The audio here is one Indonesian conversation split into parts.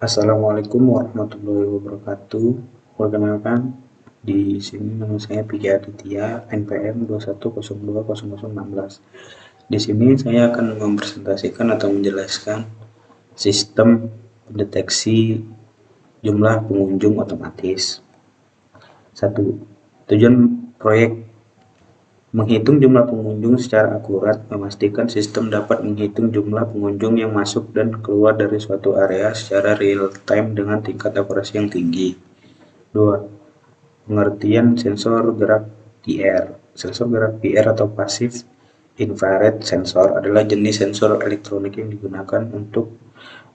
Assalamualaikum warahmatullahi wabarakatuh. Perkenalkan, di sini nama saya Piki Aditya, NPM 21020016. Di sini saya akan mempresentasikan atau menjelaskan sistem pendeteksi jumlah pengunjung otomatis. 1. Tujuan proyek: menghitung jumlah pengunjung secara akurat, memastikan sistem dapat menghitung jumlah pengunjung yang masuk dan keluar dari suatu area secara real-time dengan tingkat akurasi yang tinggi. 2. Pengertian sensor gerak PR. Sensor gerak PR atau Passive Infrared Sensor adalah jenis sensor elektronik yang digunakan untuk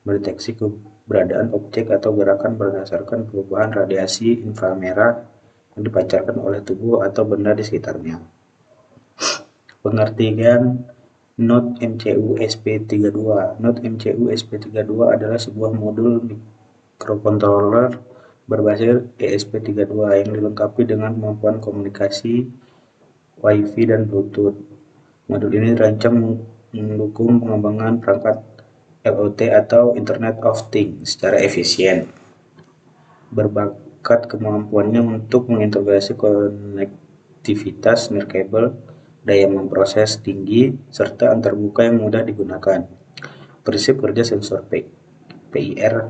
mendeteksi keberadaan objek atau gerakan berdasarkan perubahan radiasi inframerah yang dipancarkan oleh tubuh atau benda di sekitarnya. Pengertian Node MCU SP32. Node MCU SP32 adalah sebuah modul microcontroller berbasis ESP32 yang dilengkapi dengan kemampuan komunikasi Wi-Fi dan Bluetooth. Modul ini dirancang mendukung pengembangan perangkat IoT atau Internet of Things secara efisien. Berbakat kemampuannya untuk mengintegrasi konektivitas nirkabel, daya memproses tinggi, serta antarmuka yang mudah digunakan. Prinsip kerja sensor PIR.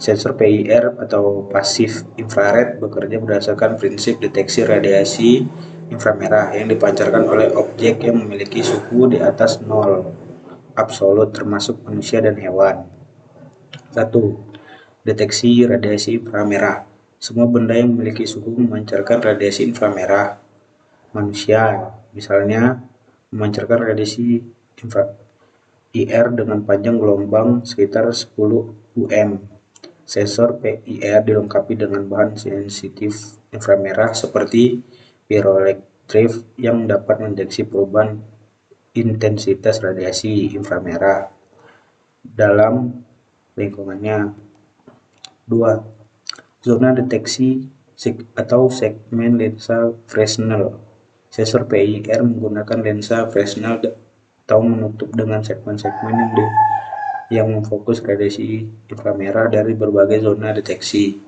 Sensor PIR atau Passive Infrared bekerja berdasarkan prinsip deteksi radiasi inframerah yang dipancarkan oleh objek yang memiliki suhu di atas 0 absolut termasuk manusia dan hewan. 1. Deteksi radiasi inframerah. Semua benda yang memiliki suhu memancarkan radiasi inframerah. Manusia, misalnya, memancarkan radiasi IR dengan panjang gelombang sekitar 10 UM. Sensor PIR dilengkapi dengan bahan sensitif inframerah seperti pyroelectric yang dapat mendeteksi perubahan intensitas radiasi inframerah dalam lingkungannya. 2. Zona deteksi atau segmen lensa Fresnel. Sensor PIR menggunakan lensa Fresnel atau menutup dengan segmen-segmen yang memfokus radiasi inframerah dari berbagai zona deteksi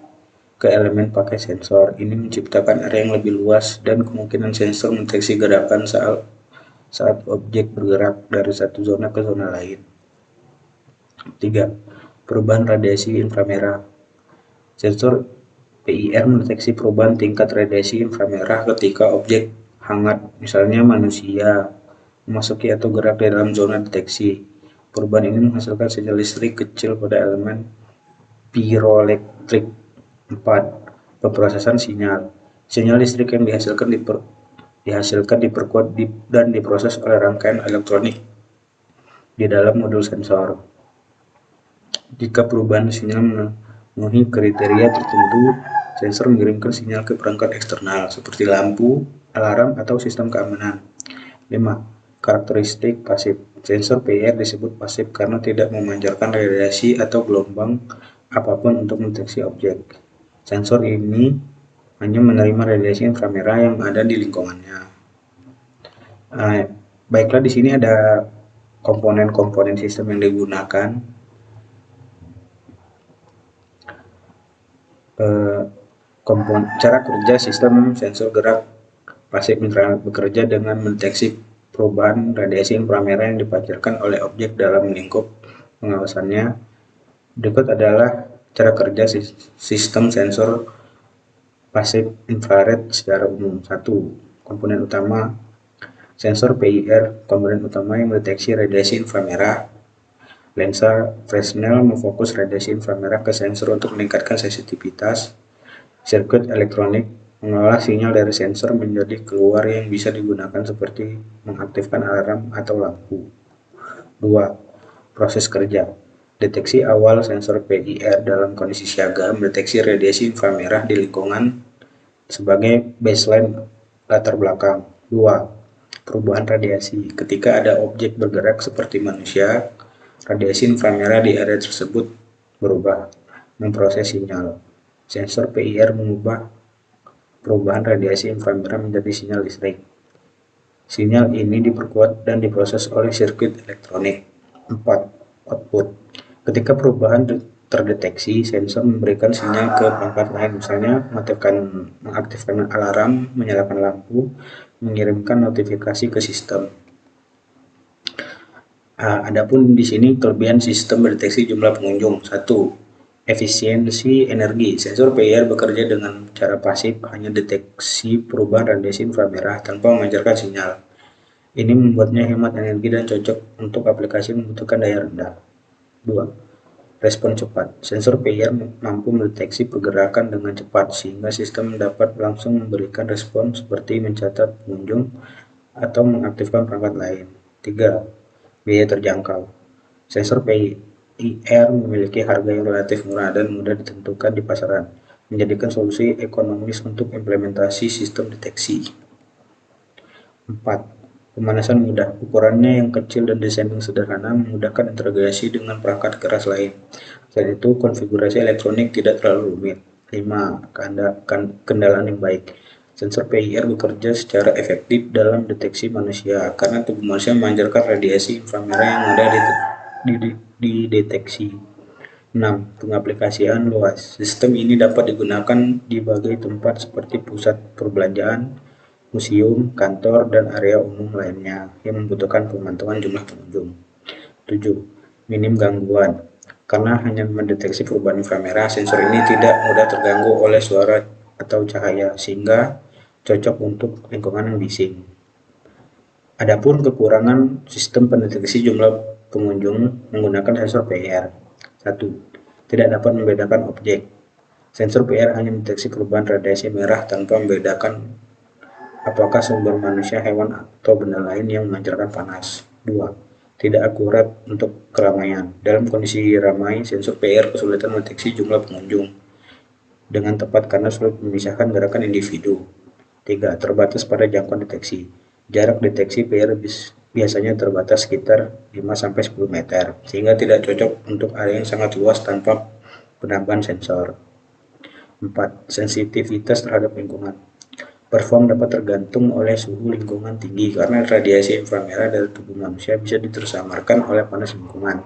ke elemen pakai sensor. Ini menciptakan area yang lebih luas dan kemungkinan sensor mendeteksi gerakan saat objek bergerak dari satu zona ke zona lain. 3. Perubahan radiasi inframerah. Sensor PIR mendeteksi perubahan tingkat radiasi inframerah ketika objek hangat, misalnya manusia, memasuki atau gerak di dalam zona deteksi. Perubahan ini menghasilkan sinyal listrik kecil pada elemen pyroelectric. 4. Pemrosesan sinyal. Sinyal listrik yang dihasilkan diperkuat dan diproses oleh rangkaian elektronik di dalam modul sensor. Jika perubahan sinyal memenuhi kriteria tertentu, sensor mengirimkan sinyal ke perangkat eksternal seperti lampu, alarm, atau sistem keamanan. 5. Karakteristik pasif. Sensor PIR disebut pasif karena tidak memancarkan radiasi atau gelombang apapun untuk mendeteksi objek. Sensor ini hanya menerima radiasi inframerah yang ada di lingkungannya. Baiklah, di sini ada komponen-komponen sistem yang digunakan. Cara kerja sistem sensor gerak pasif infrared bekerja dengan mendeteksi perubahan radiasi inframerah yang dipancarkan oleh objek dalam lingkup pengawasannya. Berikut adalah cara kerja sistem sensor pasif infrared secara umum. 1. Komponen utama sensor PIR. Komponen utama yang mendeteksi radiasi inframerah. Lensa Fresnel memfokus radiasi inframerah ke sensor untuk meningkatkan sensitivitas. Sirkuit elektronik mengolah sinyal dari sensor menjadi keluar yang bisa digunakan seperti mengaktifkan alarm atau lampu. 2. Proses kerja. Deteksi awal sensor PIR dalam kondisi siaga mendeteksi radiasi inframerah di lingkungan sebagai baseline latar belakang. 2. Perubahan radiasi. Ketika ada objek bergerak seperti manusia, radiasi inframerah di area tersebut berubah, memproses sinyal. Sensor PIR mengubah perubahan radiasi inframerah menjadi sinyal listrik. Sinyal ini diperkuat dan diproses oleh sirkuit elektronik. 4. Output. Ketika perubahan terdeteksi, sensor memberikan sinyal ke perangkat lain, misalnya mengaktifkan alarm, menyalakan lampu, mengirimkan notifikasi ke sistem. Adapun di sini kelebihan sistem mendeteksi jumlah pengunjung. 1. Efisiensi energi. Sensor PIR bekerja dengan cara pasif, hanya deteksi perubahan radiasi inframerah tanpa memancarkan sinyal. Ini membuatnya hemat energi dan cocok untuk aplikasi yang membutuhkan daya rendah. 2. Respon cepat. Sensor PIR mampu mendeteksi pergerakan dengan cepat sehingga sistem dapat langsung memberikan respon seperti mencatat pengunjung atau mengaktifkan perangkat lain. 3. Biaya terjangkau. Sensor PIR memiliki harga yang relatif murah dan mudah ditentukan di pasaran, menjadikan solusi ekonomis untuk implementasi sistem deteksi. 4. Pemanasan mudah. Ukurannya yang kecil dan desain yang sederhana memudahkan integrasi dengan perangkat keras lain. Selain itu, konfigurasi elektronik tidak terlalu rumit. 5. Kendaraan yang baik. Sensor PIR bekerja secara efektif dalam deteksi manusia karena tubuh manusia memancarkan radiasi inframerah yang mudah dideteksi. 6. Pengaplikasian luas. Sistem ini dapat digunakan di berbagai tempat seperti pusat perbelanjaan, museum, kantor, dan area umum lainnya yang membutuhkan pemantauan jumlah pengunjung. 7. Minim gangguan. Karena hanya mendeteksi perubahan inframerah, sensor ini tidak mudah terganggu oleh suara atau cahaya, sehingga cocok untuk lingkungan yang bising. Adapun kekurangan sistem pendeteksi jumlah pengunjung menggunakan sensor PIR. 1. Tidak dapat membedakan objek. Sensor PIR hanya mendeteksi perubahan radiasi merah tanpa membedakan apakah sumber manusia, hewan, atau benda lain yang memancarkan panas. 2. Tidak akurat untuk keramaian. Dalam kondisi ramai, sensor PIR kesulitan mendeteksi jumlah pengunjung dengan tepat karena sulit memisahkan gerakan individu. 3. Terbatas pada jangkauan deteksi. Jarak deteksi PIR biasanya terbatas sekitar 5-10 meter, sehingga tidak cocok untuk area yang sangat luas tanpa penambahan sensor. 4. Sensitivitas terhadap lingkungan. Perform dapat tergantung oleh suhu lingkungan tinggi karena radiasi inframerah dari tubuh manusia bisa ditersamarkan oleh panas lingkungan.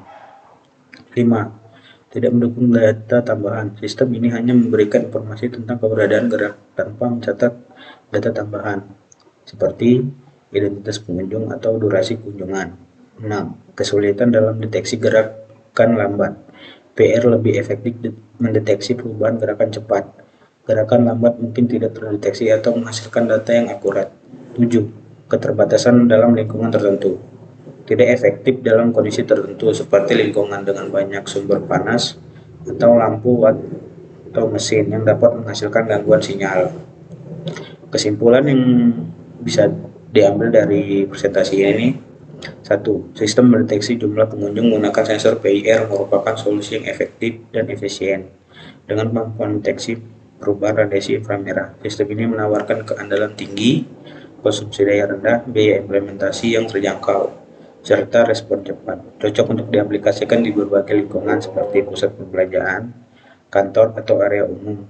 5. Tidak mendukung data tambahan. Sistem ini hanya memberikan informasi tentang keberadaan gerak tanpa mencatat data tambahan, seperti identitas pengunjung atau durasi kunjungan. 6. Kesulitan dalam deteksi gerakan lambat. PR lebih efektif mendeteksi perubahan gerakan cepat. Gerakan lambat mungkin tidak terdeteksi atau menghasilkan data yang akurat. 7. Keterbatasan dalam lingkungan tertentu. Tidak efektif dalam kondisi tertentu seperti lingkungan dengan banyak sumber panas atau lampu atau mesin yang dapat menghasilkan gangguan sinyal. Kesimpulan yang bisa diambil dari presentasi ini: 1. Sistem mendeteksi jumlah pengunjung menggunakan sensor PIR merupakan solusi yang efektif dan efisien. Dengan kemampuan deteksi perubahan radiasi inframerah, sistem ini menawarkan keandalan tinggi, konsumsi daya rendah, biaya implementasi yang terjangkau, serta respon cepat. Cocok untuk diaplikasikan di berbagai lingkungan seperti pusat perbelanjaan, kantor, atau area umum.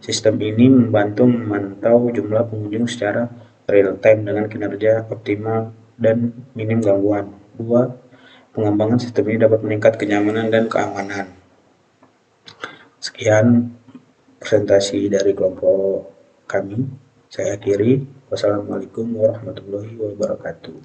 Sistem ini membantu memantau jumlah pengunjung secara real-time dengan kinerja optimal dan minim gangguan. 2. Pengembangan sistem ini dapat meningkat kenyamanan dan keamanan. Sekian presentasi dari kelompok kami. Saya akhiri. Wassalamualaikum warahmatullahi wabarakatuh.